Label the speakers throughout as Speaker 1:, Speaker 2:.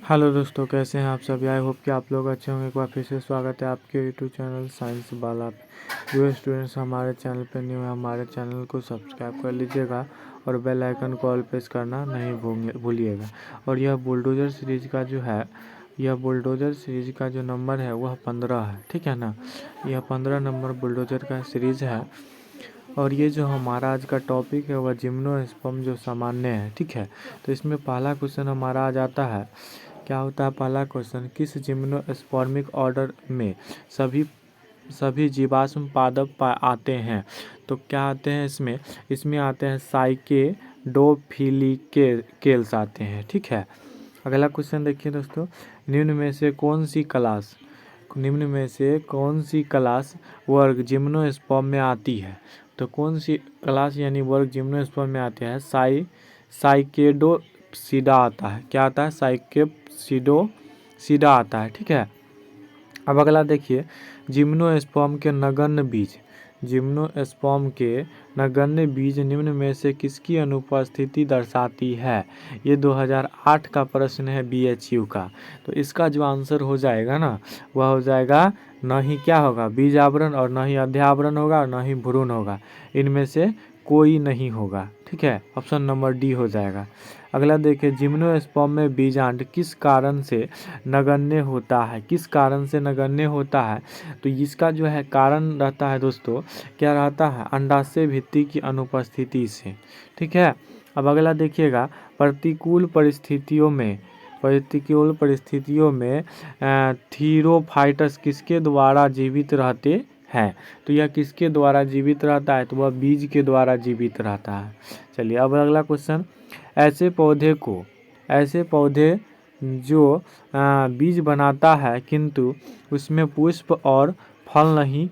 Speaker 1: Hello दोस्तों, कैसे हैं आप सभी। आई होप कि आप लोग अच्छे होंगे। एक बार फिर से स्वागत है आपके यूट्यूब चैनल साइंस बाला पे। जो स्टूडेंट्स हमारे चैनल पर न्यू है, हमारे चैनल को सब्सक्राइब कर लीजिएगा और बेल आइकन को ऑल प्रेस करना नहीं भूलिएगा। और यह बुलडोजर सीरीज का जो है, यह बुलडोजर सीरीज का जो नंबर है वह 15 है, ठीक है ना। यह 15 नंबर बुलडोजर का सीरीज है। और ये जो हमारा आज का टॉपिक है वह जिम्नोस्पर्म जो सामान्य है, ठीक है। तो इसमें पहला क्वेश्चन हमारा आ जाता है, क्या होता है पहला क्वेश्चन, किस जिम्नोस्पर्मिक ऑर्डर में सभी सभी जीवाश्म पादप आते हैं। तो क्या आते हैं इसमें आते हैं साइकेडोफिलिकेल्स आते हैं, ठीक है। अगला क्वेश्चन देखिए दोस्तों, निम्न में से कौन सी क्लास वर्ग जिम्नोस्पर्म में आती है। तो कौन सी क्लास यानी वर्ग जिम्नोस्पर्म में आते हैं। साइकेडोप्सिडा आता है। क्या आता है? साइकेडोप्सिडा आता है, ठीक है। अब अगला देखिए, जिम्नोस्पर्म के नगण्य बीज निम्न में से किसकी अनुपस्थिति दर्शाती है। ये 2008 का प्रश्न है BHU का। तो इसका जो आंसर हो जाएगा ना, वह हो जाएगा न ही क्या होगा, बीज आवरण, और न ही अध्यावरण होगा, और न ही भ्रूण होगा। इनमें से कोई नहीं होगा, ठीक है। ऑप्शन नंबर डी हो जाएगा। अगला देखिए, जिम्नोस्पर्म में बीजांड किस कारण से नगण्य होता है। किस कारण से नगण्य होता है। तो इसका जो है कारण रहता है दोस्तों, क्या रहता है, अंडाशय भित्ति की अनुपस्थिति से, ठीक है। अब अगला देखिएगा, प्रतिकूल परिस्थितियों में थीरोफाइटस किसके द्वारा जीवित रहते हैं। तो यह किसके द्वारा जीवित रहता है। तो वह बीज के द्वारा जीवित रहता है। चलिए अब अगला क्वेश्चन, ऐसे पौधे जो बीज बनाता है किंतु उसमें पुष्प और फल नहीं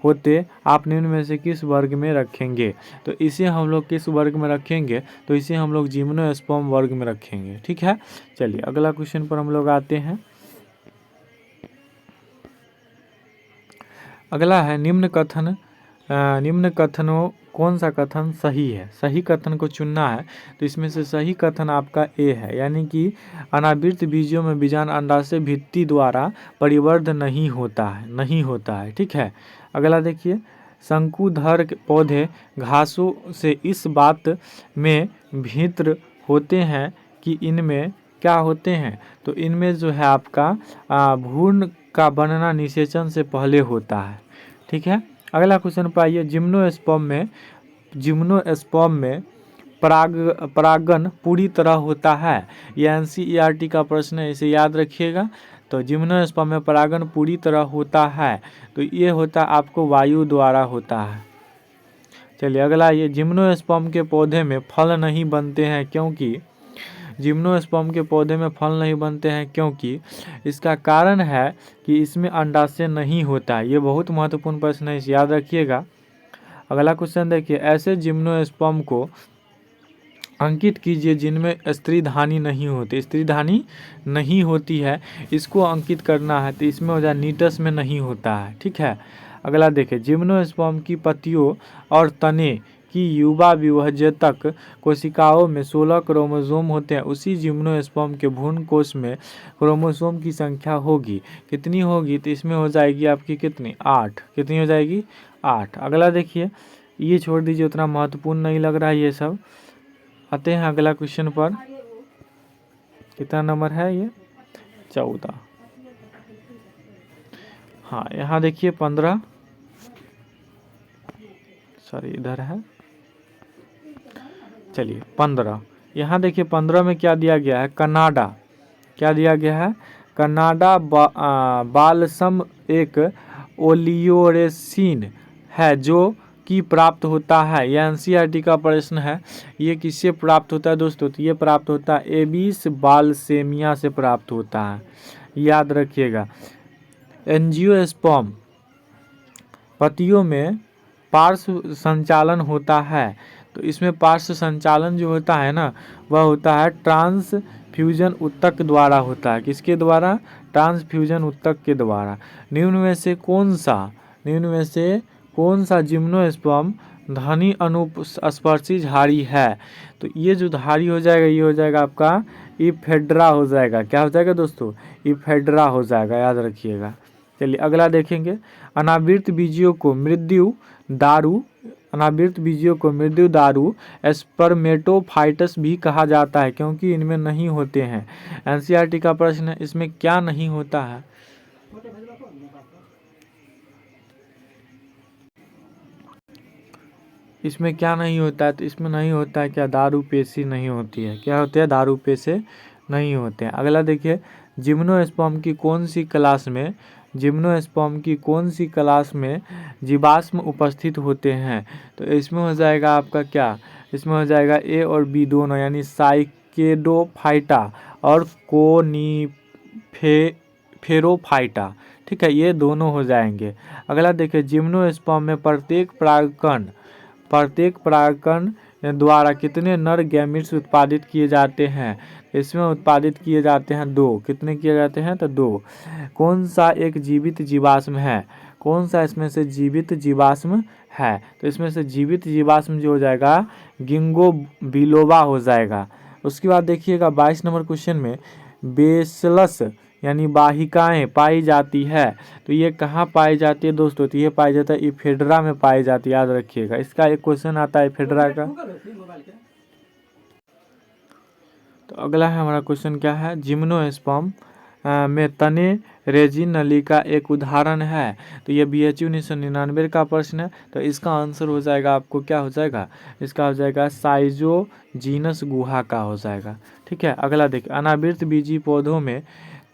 Speaker 1: होते, आप निम्न में से किस वर्ग में रखेंगे। तो इसे हम लोग किस वर्ग में रखेंगे। तो इसे हम लोग जिम्नोस्पर्म वर्ग में रखेंगे, ठीक है। चलिए अगला क्वेश्चन पर हम लोग आते हैं। अगला है, निम्न कथनों कौन सा कथन सही है। सही कथन को चुनना है। तो इसमें से सही कथन आपका ए है, यानी कि अनावृत बीजों में बीजांड अंडाशय भित्ति द्वारा परिवर्ध नहीं होता है, ठीक है। अगला देखिए, शंकुधर पौधे घासों से इस बात में भित्र होते हैं कि इनमें क्या होते हैं। तो इनमें जो है आपका भ्रूण का बनना निषेचन से पहले होता है, ठीक है। अगला क्वेश्चन पाइए, जिम्नोस्पर्म में परागन पूरी तरह होता है। यह NCERT का प्रश्न है, इसे याद रखिएगा। तो जिम्नोस्पर्म में परागन पूरी तरह होता है, तो ये होता आपको वायु द्वारा होता है। चलिए अगला, ये जिम्नोस्पर्म के पौधे में फल नहीं बनते हैं क्योंकि क्योंकि इसका कारण है कि इसमें अंडाशय नहीं होता है। ये बहुत महत्वपूर्ण प्रश्न है, इसे याद रखिएगा। अगला क्वेश्चन देखिए, ऐसे जिम्नोस्पर्म को अंकित कीजिए जिनमें स्त्रीधानी नहीं होती है। इसको अंकित करना है, तो इसमें हो जाए नीटस में नहीं होता है, ठीक है। अगला देखिए, जिम्नोस्पर्म की पत्तियों और तने की युवा विभजतक कोशिकाओं में 16 क्रोमोसोम होते हैं। उसी जिम्नोस्पर्म के भ्रूण कोश में क्रोमोसोम की संख्या होगी, कितनी होगी। तो इसमें हो जाएगी आपकी कितनी, 8। कितनी हो जाएगी, 8। अगला देखिए, ये छोड़ दीजिए, उतना महत्वपूर्ण नहीं लग रहा है ये सब। आते हैं अगला क्वेश्चन पर। कितना नंबर है ये, 14। हाँ यहाँ देखिए 15, सॉरी इधर है। चलिए 15, यहाँ देखिए 15 में क्या दिया गया है, कनाडा। क्या दिया गया है, कनाडा बालसम एक ओलियोरेसिन है जो कि प्राप्त होता है। यह NCERT का प्रश्न है। ये किससे प्राप्त होता है दोस्तों। तो ये प्राप्त होता है एबिस बालसेमिया से प्राप्त होता है, याद रखिएगा। एंजियोस्पर्म पत्तियों में पार्श्व संचालन होता है। तो इसमें पार्श्व संचालन जो होता है ना, वह होता है ट्रांसफ्यूजन ऊतक द्वारा होता है। किसके द्वारा, ट्रांसफ्यूजन ऊतक के द्वारा। निम्न में से कौन सा जिम्नोस्पर्म धनी अनुस्पर्शी झाड़ी है। तो ये जो झाड़ी हो जाएगा ये हो जाएगा आपका इफेड्रा हो जाएगा। क्या हो जाएगा दोस्तों? इफेड्रा हो जाएगा, याद रखिएगा। चलिए अगला देखेंगे। अनावृत बीजियों को मृत्यु दारू अनावृत बीजियों को मृत्यु दारू स्पर्मेटोफाइटस भी कहा जाता है, क्योंकि इनमें नहीं होते हैं। एनसीईआरटी का प्रश्न है, इसमें क्या नहीं होता है? इसमें क्या नहीं होता है? तो इसमें नहीं होता है क्या? दारू पेशी नहीं होती है। क्या होते हैं? दारू पेशे नहीं होते हैं। अगला देखिए, जिम्नोस्पर्म की कौन सी क्लास में जीवाश्म उपस्थित होते हैं? तो इसमें हो जाएगा आपका क्या? इसमें हो जाएगा ए और बी दोनों, यानी साइकेडोफाइटा और कोनीफेरोफाइटा। ठीक है, ये दोनों हो जाएंगे। अगला देखिए, जिम्नोस्पर्म में प्रत्येक परागकण द्वारा कितने नर गैमीट्स उत्पादित किए जाते हैं? इसमें उत्पादित किए जाते हैं 2। कितने किए जाते हैं? तो 2। कौन सा एक जीवित जीवाश्म है? कौन सा इसमें से जीवित जीवाश्म है? तो इसमें से जीवित जीवाश्म जो हो जाएगा गिंगो बिलोबा हो जाएगा। उसके बाद देखिएगा 22 नंबर क्वेश्चन में बेसलस यानी वाहिकाएं पाई जाती है। तो ये कहाँ पाई जाती है दोस्तों? तो ये पाई जाता है इफेड्रा में पाई जाती है, याद रखिएगा। इसका एक क्वेश्चन आता है इफेड्रा का। तो अगला है हमारा क्वेश्चन, क्या है? जिम्नोस्पर्म में तने रेजिन नली का एक उदाहरण है। तो ये BHU 1999 का प्रश्न है। तो इसका आंसर हो जाएगा आपको, क्या हो जाएगा? इसका हो जाएगा साइजोजीनस गुहा का हो जाएगा। ठीक है, अगला देखिए, अनावृत बीजी पौधों में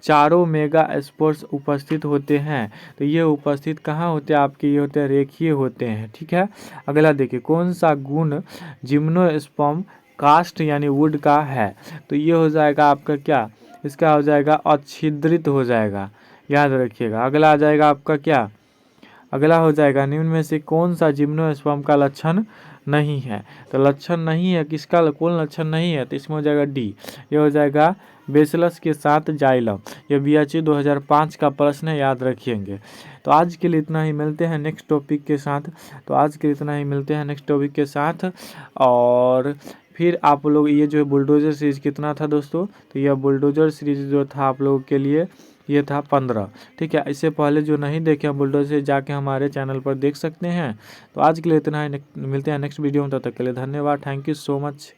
Speaker 1: चारों मेगा स्पोर्स उपस्थित होते हैं। तो ये उपस्थित कहाँ होते हैं आपके? ये होते हैं रेखीय होते हैं। ठीक है, अगला देखिए, कौन सा गुण जिम्नोस्पर्म कास्ट यानी वुड का है? तो ये हो जाएगा आपका क्या? इसका हो जाएगा अच्छिद्रित हो जाएगा, याद रखिएगा। अगला आ जाएगा आपका क्या? अगला हो जाएगा, निम्न में से कौन सा जिम्नोस्पर्म का लक्षण नहीं है? तो लक्षण नहीं है, किसका कौन लक्षण नहीं है? तो इसमें हो जाएगा डी, ये हो जाएगा बेसिलस के साथ जाइलम। ये BHU 2005 का प्रश्न है, याद रखिएंगे। तो आज के लिए इतना ही, मिलते हैं नेक्स्ट टॉपिक के साथ। और फिर आप लोग ये जो बुलडोजर सीरीज कितना था दोस्तों? तो यह बुलडोजर सीरीज जो था आप लोगों के लिए ये था 15। ठीक है, इससे पहले जो नहीं देखे हैं बुलडोजर जाके हमारे चैनल पर देख सकते हैं। तो आज के लिए इतना ही, मिलते हैं नेक्स्ट वीडियो में। तब तक के लिए धन्यवाद। Thank you so much.